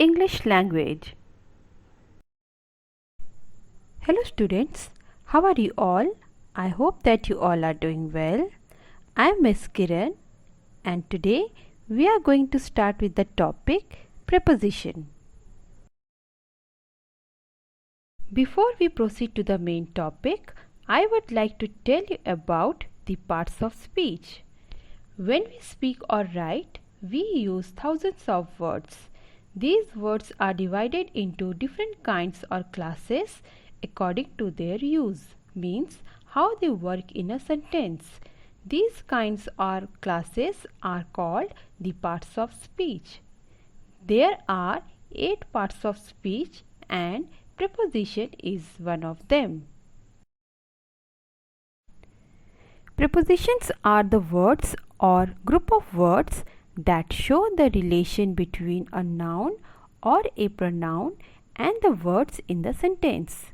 English language. Hello students, how are you all? I hope that you all are doing well. I am Miss Kiran and today we are going to start with the topic preposition. Before we proceed to the main topic, I would like to tell you about the parts of speech. When we speak or write, we use thousands of words. These words are divided into different kinds or classes according to their use, means how they work in a sentence. These kinds or classes are called the parts of speech. There are 8 parts of speech and preposition is one of them. Prepositions are the words or group of words that show the relation between a noun or a pronoun and the words in the sentence.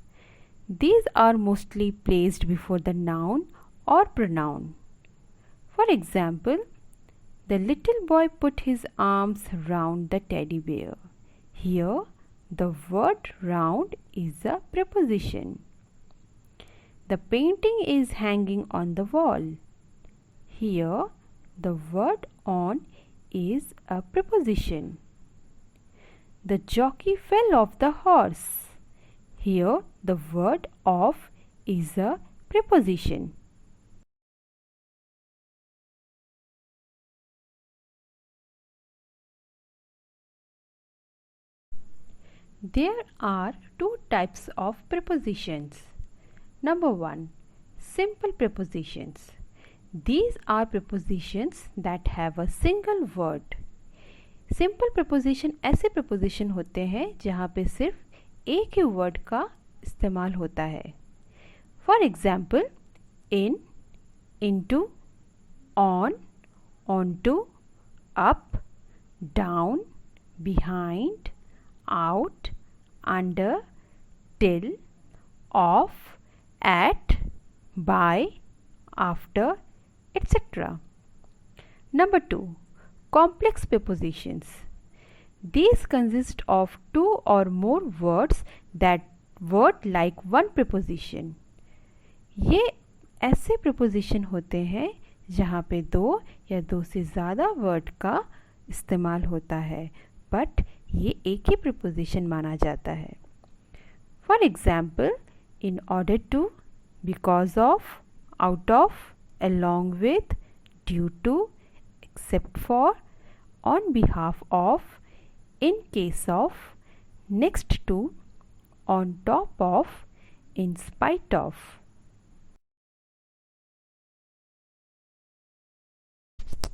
These are mostly placed before the noun or pronoun. For example, the little boy put his arms round the teddy bear. Here, the word round is a preposition. The painting is hanging on the wall. Here, the word on is a preposition. The jockey fell off the horse. Here, the word off is a preposition. There are 2 types of prepositions. Number 1. Simple prepositions. These are prepositions that have a single word. Simple preposition ऐसे preposition होते हैं जहाँ पे सिर्फ एक ही word का इस्तेमाल होता है. For example, in, into, on, onto, up, down, behind, out, under, till, off, at, by, after, etc. Number 2. Complex prepositions. These consist of 2 or more words that word like one preposition. ये ऐसे preposition होते हैं जहाँ पे 2 या 2 से ज़्यादा word का इस्तेमाल होता है, but ये एक ही preposition माना जाता है. For example, in order to, because of, out of, along with, due to, except for, on behalf of, in case of, next to, on top of, in spite of.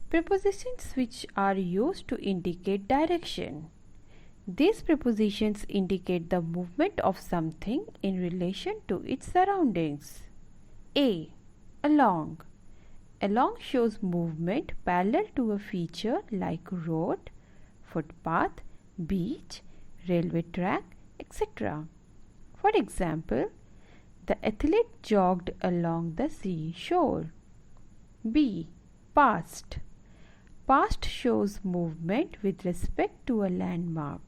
Prepositions which are used to indicate direction. These prepositions indicate the movement of something in relation to its surroundings. A. Along. Along shows movement parallel to a feature like road, footpath, beach, railway track, etc. For example, the athlete jogged along the seashore. B. Past. Past shows movement with respect to a landmark.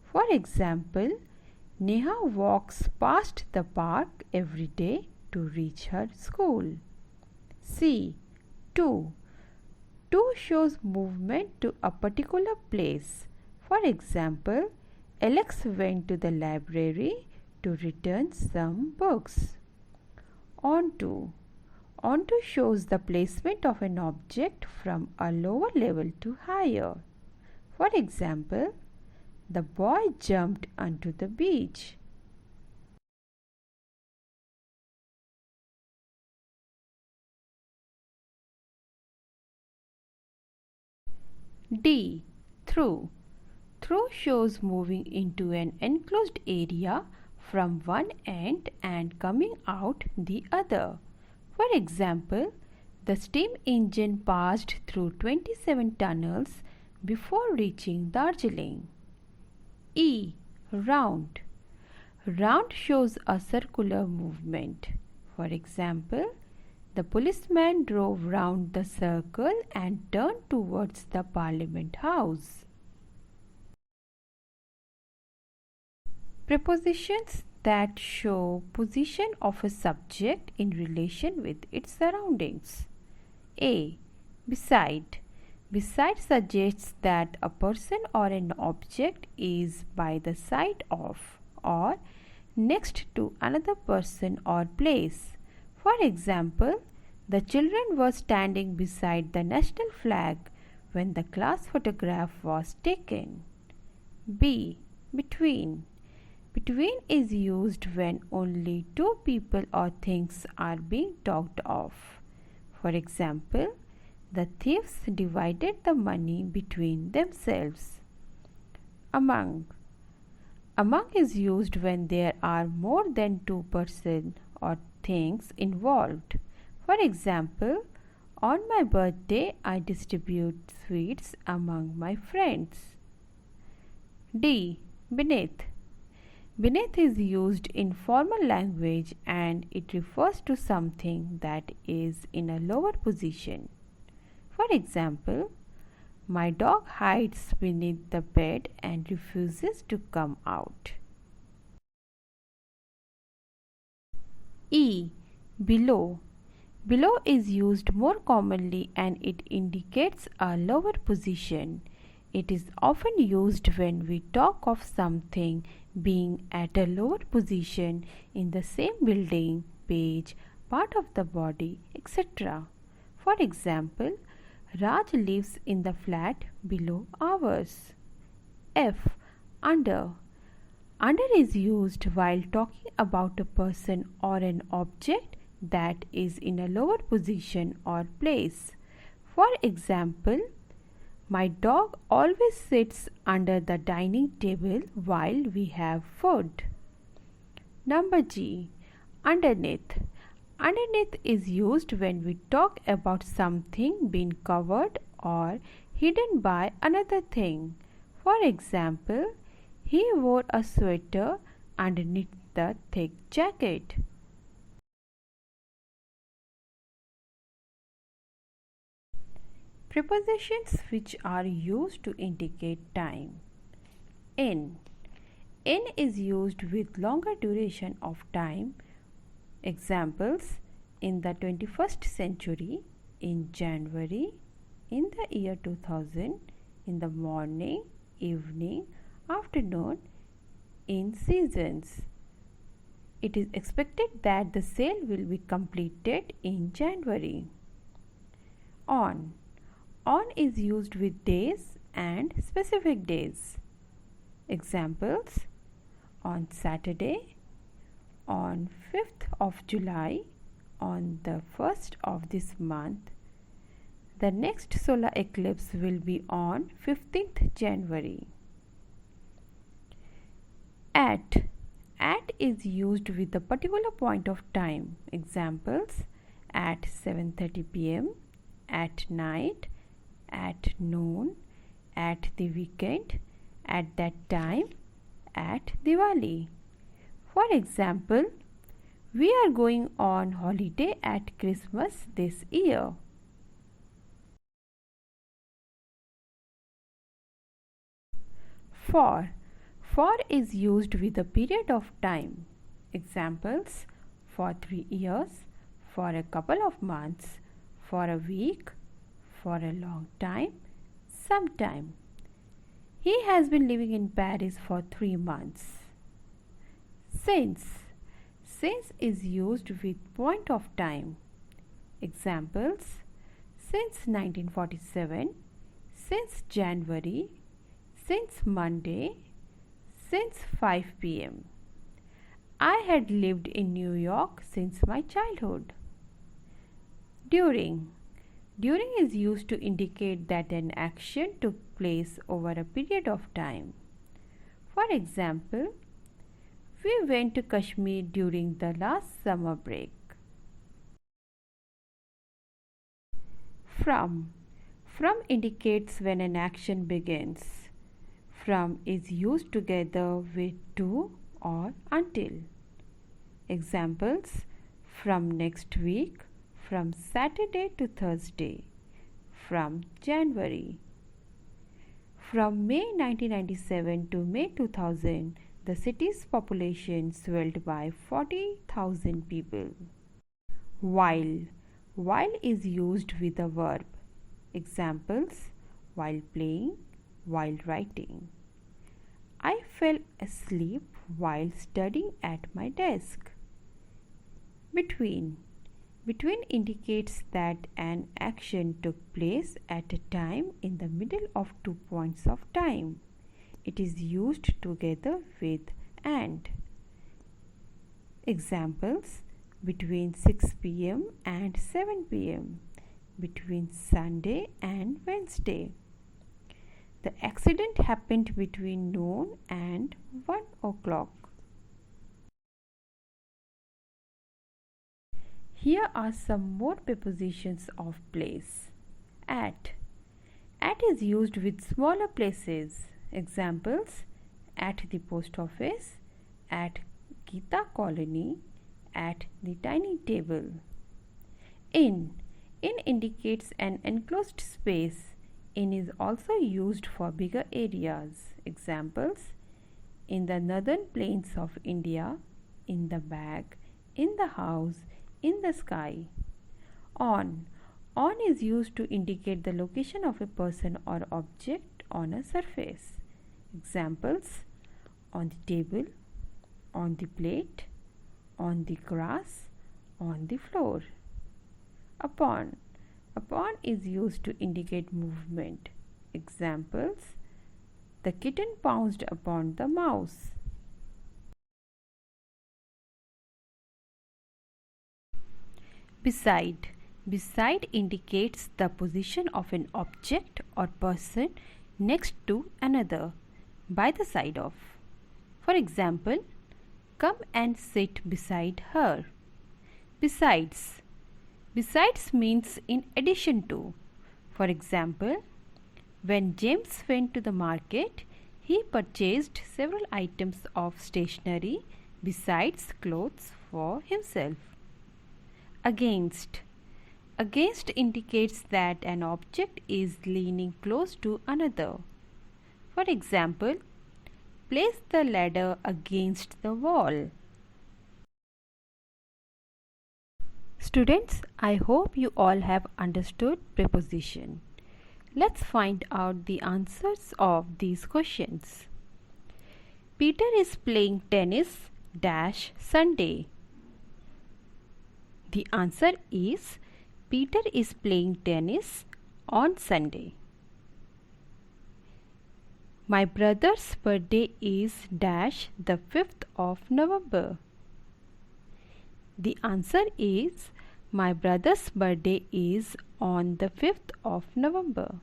For example, Neha walks past the park every day to reach her school. C. To. To shows movement to a particular place. For example, Alex went to the library to return some books. Onto. Onto shows the placement of an object from a lower level to higher. For example, the boy jumped onto the beach. D. Through. Through shows moving into an enclosed area from one end and coming out the other. For example, the steam engine passed through 27 tunnels before reaching Darjeeling. E. Round. Round shows a circular movement. For example, the policeman drove round the circle and turned towards the Parliament House. Prepositions that show position of a subject in relation with its surroundings. A. Beside. Beside suggests that a person or an object is by the side of or next to another person or place. For example, the children were standing beside the national flag when the class photograph was taken. B. Between. Between is used when only two people or things are being talked of. For example, the thieves divided the money between themselves. Among. Among is used when there are more than two persons or things involved. For example, on my birthday, I distribute sweets among my friends. D. Beneath. Beneath is used in formal language and it refers to something that is in a lower position. For example, my dog hides beneath the bed and refuses to come out. E. Below. Below is used more commonly and it indicates a lower position. It is often used when we talk of something being at a lower position in the same building, page, part of the body, etc. For example, Raj lives in the flat below ours. F. Under. Under is used while talking about a person or an object that is in a lower position or place. For example, my dog always sits under the dining table while we have food. Number G. Underneath. Underneath is used when we talk about something being covered or hidden by another thing. For example, he wore a sweater underneath the thick jacket. Prepositions which are used to indicate time. In. In is used with longer duration of time. Examples: in the 21st century, in January, in the year 2000, in the morning, evening, afternoon, in seasons. It is expected that the sale will be completed in January. On. On is used with days and specific days. Examples: on Saturday, on 5th of July, on the 1st of this month. The next solar eclipse will be on 15th January. At. At is used with a particular point of time. Examples: at 7:30 p.m., at night, at noon, at the weekend, at that time, at Diwali. For example, we are going on holiday at Christmas this year. For. For is used with a period of time. Examples: for 3 years, for a couple of months, for a week, for a long time, sometime. He has been living in Paris for 3 months. Since. Since is used with point of time. Examples: since 1947, since January, since Monday, since 5 p.m. I had lived in New York since my childhood. During. During is used to indicate that an action took place over a period of time. For example, we went to Kashmir during the last summer break. From. From indicates when an action begins. From is used together with to or until. Examples: from next week, from Saturday to Thursday, from January. From May 1997 to May 2000, The city's population swelled by 40,000 people. While. While is used with a verb. Examples: while playing, while writing. I fell asleep while studying at my desk. Between. Between indicates that an action took place at a time in the middle of 2 points of time. It is used together with and. Examples: between 6 p.m. and 7 p.m. Between Sunday and Wednesday. The accident happened between noon and 1 o'clock. Here are some more prepositions of place. At. At is used with smaller places. Examples: at the post office, at Gita Colony, at the dining table. In. In indicates an enclosed space. In is also used for bigger areas. Examples: in the northern plains of India, in the bag, in the house, in the sky. On. On is used to indicate the location of a person or object on a surface. Examples: on the table, on the plate, on the grass, on the floor. Upon. Upon is used to indicate movement. Examples: the kitten pounced upon the mouse. Beside. Beside indicates the position of an object or person next to another, by the side of. For example, come and sit beside her. Besides. Besides means in addition to. For example, when James went to the market, he purchased several items of stationery besides clothes for himself. Against. Against indicates that an object is leaning close to another. For example, place the ladder against the wall. Students, I hope you all have understood preposition. Let's find out the answers of these questions. Peter is playing tennis Sunday. The answer is Peter is playing tennis on Sunday. My brother's birthday is the 5th of November. The answer is my brother's birthday is on the 5th of November.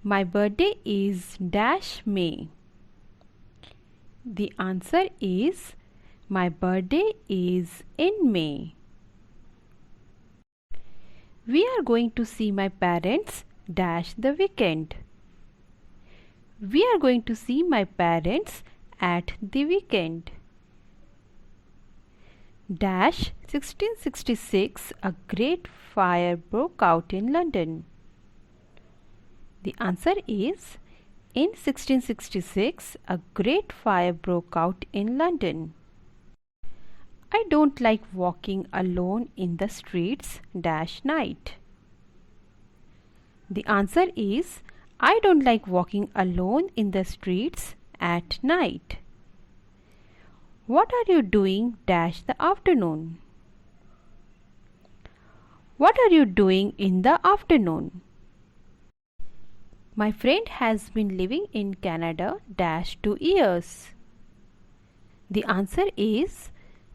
My birthday is May. The answer is my birthday is in May. We are going to see my parents the weekend. We are going to see my parents at the weekend. 1666 a great fire broke out in London. The answer is in 1666 a great fire broke out in London. I don't like walking alone in the streets night. The answer is I don't like walking alone in the streets at night. What are you doing the afternoon? What are you doing in the afternoon? My friend has been living in Canada 2 years. The answer is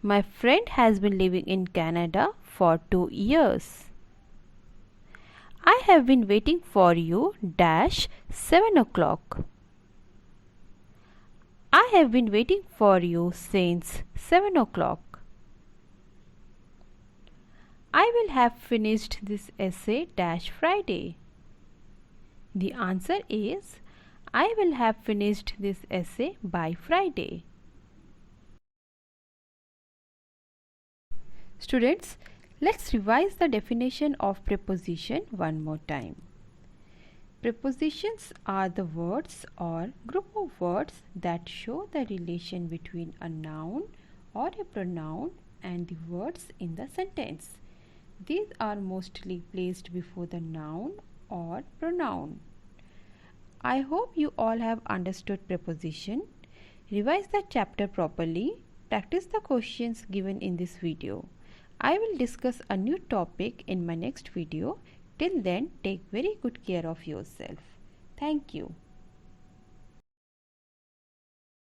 my friend has been living in Canada for 2 years. I have been waiting for you 7 o'clock. I have been waiting for you since 7 o'clock. I will have finished this essay Friday. The answer is I will have finished this essay by Friday. Students, let's revise the definition of preposition one more time. Prepositions are the words or group of words that show the relation between a noun or a pronoun and the words in the sentence. These are mostly placed before the noun or pronoun. I hope you all have understood preposition. Revise the chapter properly. Practice the questions given in this video. I will discuss a new topic in my next video. Till then, take very good care of yourself. Thank you.